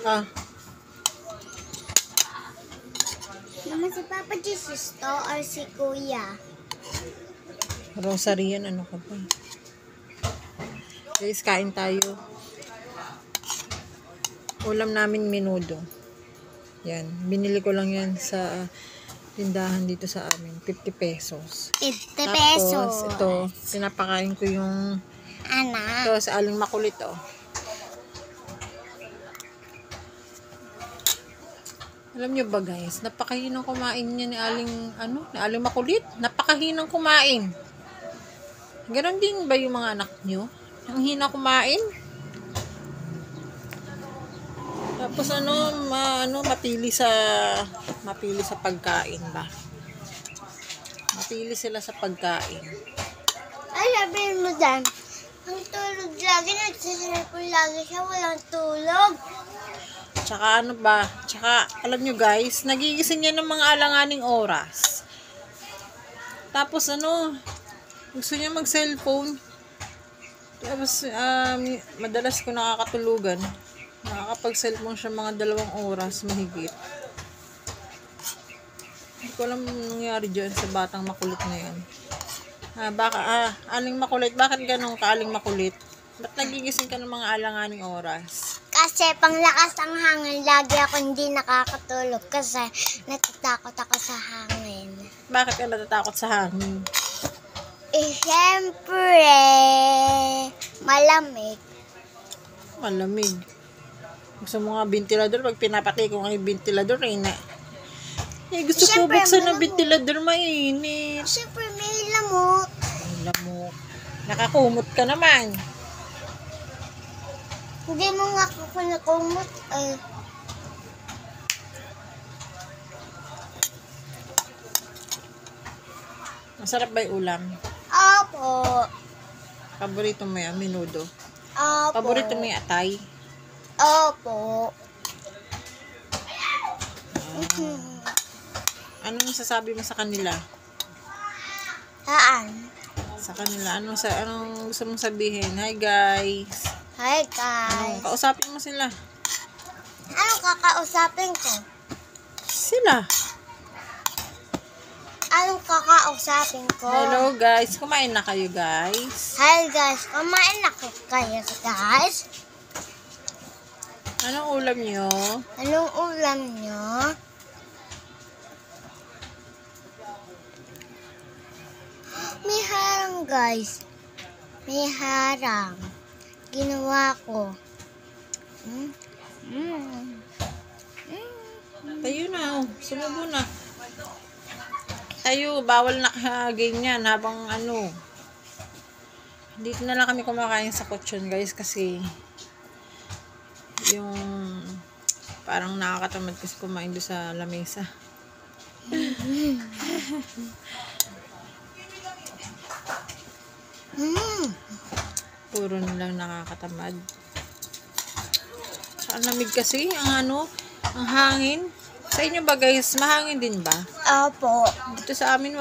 Ah, Naman si Papa Jesus to or si Kuya? rosary yan. Ano ka ba? Guys, kain tayo. Ulam namin menudo. Yan. Binili ko lang yan sa tindahan dito sa amin. 50 pesos. 50 Tapos, pesos. ito, pinapakain ko yung ito Anak. sa aling makulit, oh. Alam nyo ba guys, napakahinang kumain niya ni aling, ni aling makulit. Napakahinang kumain. Ganon din ba yung mga anak nyo? Ang hina kumain? Tapos mapili sa pagkain ba? Mapili sila sa pagkain. Ay, sabihin mo dyan. Ang tulog lagi, nagsisilipon lagi siya, walang tulog. Tsaka Tsaka alam nyo guys, nagigising niya ng mga alanganing oras. Tapos gusto niya mag-cellphone. Tapos madalas ko nakakatulugan. Nakakapag-cellphone siya mga 2 oras mahigit. Hindi ko alam nangyari dyan sa batang makulit na yan. Aling makulit, bakit ganun ka aling makulit? Ba't nagigising ka ng mga alanganing oras? Kasi panglakas ang hangin, lagi ako hindi nakakatulog kasi natatakot ako sa hangin. Bakit ka natatakot sa hangin? Siyempre, malamig. Malamig. Gusto mo nga ventilador, pag pinapatay ko nga yung ventilador, gusto ko Siyempre, buksan ng malamok. ventilador, mainit. Siyempre, may lamok. Ay, lamok. Nakakumot ka naman. Hindi mo nga ako nakumot. Masarap ba yung ulam? Opo. Paborito mo yan, menudo. Opo. Paborito mo yung atay. Opo. Anong sasabi mo sa kanila? Saan? Sa kanila, anong gusto mong sabihin? Hi guys. Hi, guys. Kausapin mo sila. Anong kakausapin ko? Sila. Anong kakausapin ko? Hello guys, kumain na kayo guys. Hi, guys. Kumain na kayo, guys. Anong ulam nyo? Anong ulam nyo? May harang, guys. May harang. Ginawa ko. Tayo na, sumubo na. Tayo, bawal na ganyan habang Dito na lang kami kumakain sa kutsyon guys kasi yung parang nakakatamad kasi kumain doon sa lamesa. Puro nilang nakakatamad. Saan lamig kasi ang hangin. Sa inyo ba guys, mahangin din ba? Opo. Dito sa amin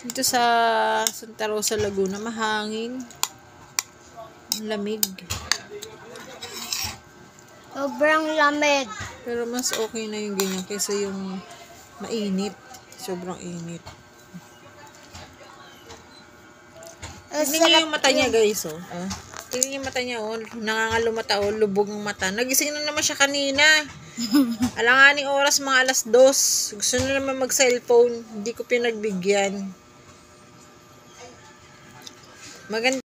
dito sa Santa Rosa, Laguna, mahangin. Ang lamig. Sobrang lamig. Pero mas okay na yung ganyan kaysa yung mainit. Sobrang init. Tingnan niyo yung mata niya guys, oh. Tingnan niyo yung mata niya, oh. Nangangalo mata, oh. Lubog ang mata. Nagising na naman siya kanina. Alanganing oras, mga 2:00. Gusto na naman mag-cellphone. Hindi ko pinagbigyan. Maganda.